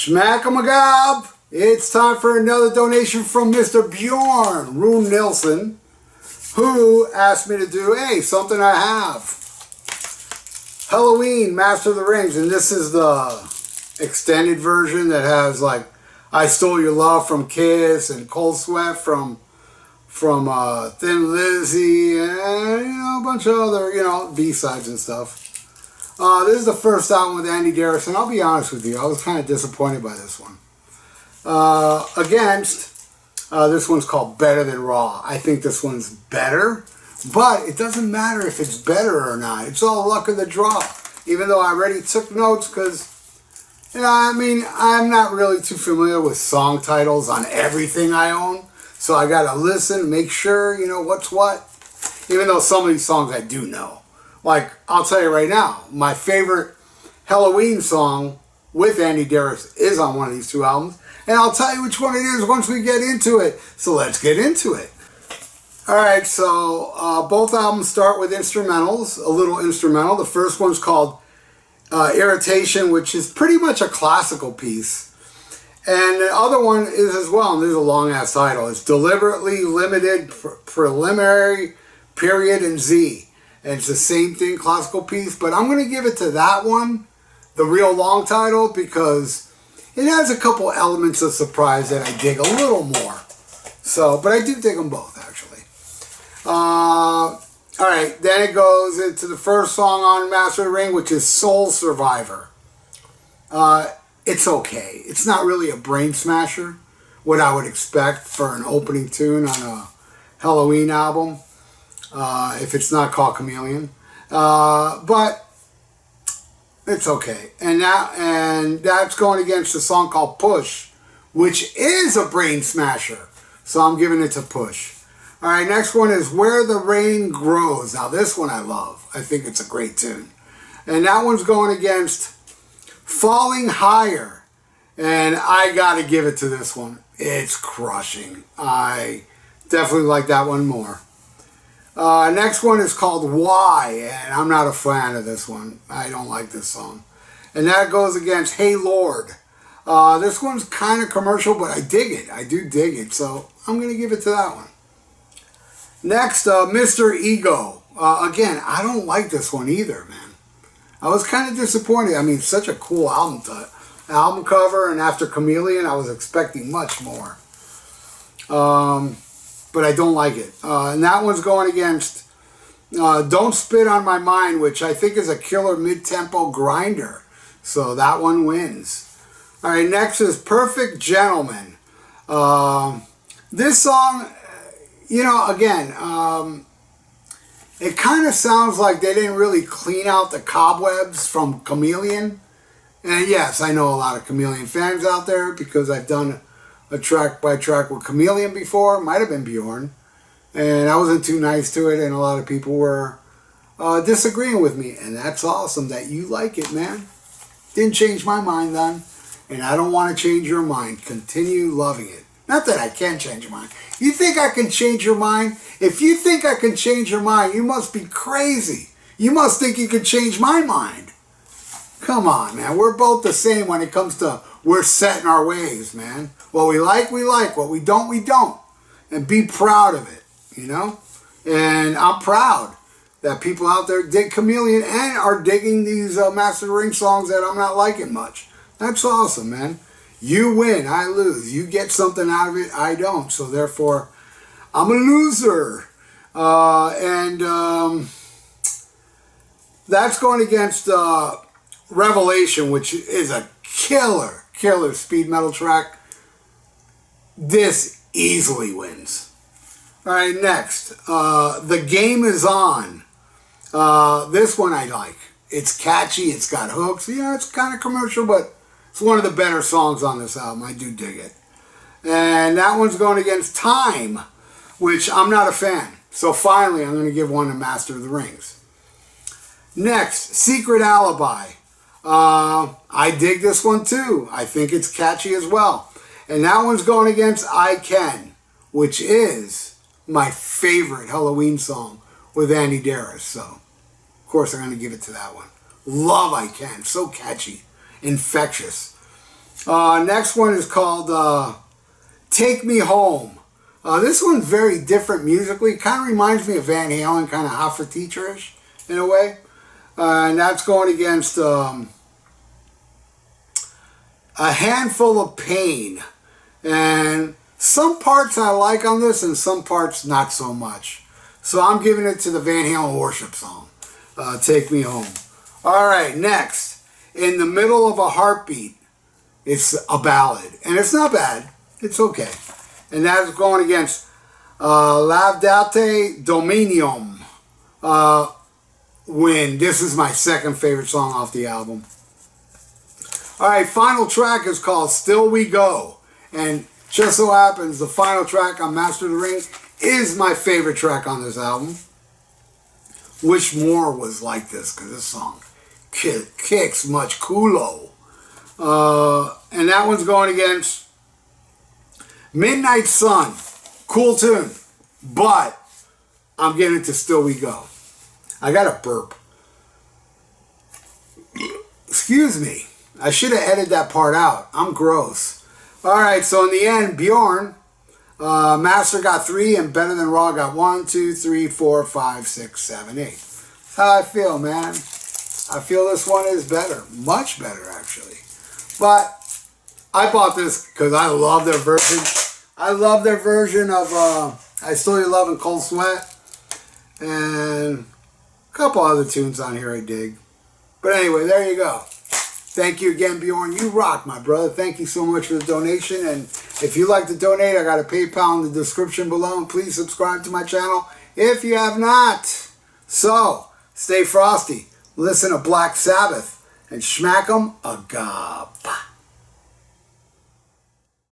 Schmackamagab! It's time for another donation from Mr. Bjorn Rune Nilsson, who asked me to do, something I have. Halloween, Master of the Rings, and this is the extended version that has like I Stole Your Love from Kiss and Cold Sweat from Thin Lizzy and a bunch of other B-sides and stuff. This is the first album with Andy Darius, and I'll be honest with you, I was kind of disappointed by this one. This one's called Better Than Raw. I think this one's better, but it doesn't matter if it's better or not. It's all luck of the draw. Even though I already took notes because, I'm not really too familiar with song titles on everything I own. So I got to listen, make sure, what's what. Even though some of these songs I do know. Like, I'll tell you right now, my favorite Halloween song with Andy Darius is on one of these two albums. And I'll tell you which one it is once we get into it. So let's get into it. Alright, so both albums start with instrumentals, a little instrumental. The first one's called Irritation, which is pretty much a classical piece. And the other one is as well, and there's a long-ass title. It's Deliberately Limited Preliminary Period in Z. And it's the same thing, classical piece, but I'm going to give it to that one, the real long title, because it has a couple elements of surprise that I dig a little more. So, but I do dig them both, actually. Alright, then it goes into the first song on Master of the Ring, which is Soul Survivor. It's okay. It's not really a brain smasher, what I would expect for an opening tune on a Halloween album. If it's not called Chameleon. But it's okay. And that's going against a song called Push, which is a brain smasher. So I'm giving it to Push. Alright, next one is Where the Rain Grows. Now this one I love. I think it's a great tune. And that one's going against Falling Higher. And I gotta give it to this one. It's crushing. I definitely like that one more. Next one is called Why, and I'm not a fan of this one. I don't like this song. And that goes against Hey Lord. This one's kind of commercial, but I dig it. I do dig it, so I'm going to give it to that one. Next, Mr. Ego. Again, I don't like this one either, man. I was kind of disappointed. Such a cool album cover, and after Chameleon, I was expecting much more. But I don't like it. And that one's going against Don't Spit on My Mind, which I think is a killer mid-tempo grinder. So that one wins. Alright, next is Perfect Gentleman. This song, it kind of sounds like they didn't really clean out the cobwebs from Chameleon. And yes, I know a lot of Chameleon fans out there because I've done a track by track with Chameleon before. Might have been Bjorn. And I wasn't too nice to it, and a lot of people were disagreeing with me. And that's awesome that you like it, man. Didn't change my mind then. And I don't want to change your mind. Continue loving it. Not that I can change your mind. You think I can change your mind? If you think I can change your mind, you must be crazy. You must think you can change my mind. Come on, man. We're both the same when it comes to we're set in our ways, man. What we like, we like. What we don't, we don't. And be proud of it, And I'm proud that people out there dig Chameleon and are digging these Master of the Ring songs that I'm not liking much. That's awesome, man. You win, I lose. You get something out of it, I don't. So therefore, I'm a loser. That's going against Revelation, which is a killer speed metal track. This easily wins. Alright, next. The Game Is On. This one I like. It's catchy, it's got hooks. It's kind of commercial, but it's one of the better songs on this album. I do dig it. And that one's going against Time, which I'm not a fan. So finally, I'm going to give one to Master of the Rings. Next, Secret Alibi. I dig this one too. I think it's catchy as well. And that one's going against I Can, which is my favorite Halloween song with Andy Darius. So, of course, I'm going to give it to that one. Love I Can. So catchy. Infectious. Next one is called Take Me Home. This one's very different musically. Kind of reminds me of Van Halen, kind of Hot for Teacher-ish in a way. And that's going against A Handful of Pain. And some parts I like on this and some parts not so much. So I'm giving it to the Van Halen worship song, Take Me Home. All right, next. In the Middle of a Heartbeat. It's a ballad. And it's not bad. It's okay. And that's going against Laudate Dominium. Win. This is my second favorite song off the album. All right, final track is called Still We Go. And just so happens the final track on Master of the Ring is my favorite track on this album. Wish More was like this, because this song kicks much culo. And that one's going against Midnight Sun. Cool tune. But I'm getting to Still We Go. I got a burp. Excuse me. I should have edited that part out. I'm gross. Alright, so in the end, Bjorn, Master got 3 and Better Than Raw got 1, 2, 3, 4, 5, 6, 7, 8. That's how I feel, man. I feel this one is better. Much better, actually. But I bought this because I love their version. I love their version of I Still Your Love and Cold Sweat. And a couple other tunes on here I dig. But anyway, there you go. Thank you again, Bjorn. You rock, my brother. Thank you so much for the donation. And if you'd like to donate, I got a PayPal in the description below. And please subscribe to my channel if you have not. So, stay frosty. Listen to Black Sabbath. And smack 'em a gob.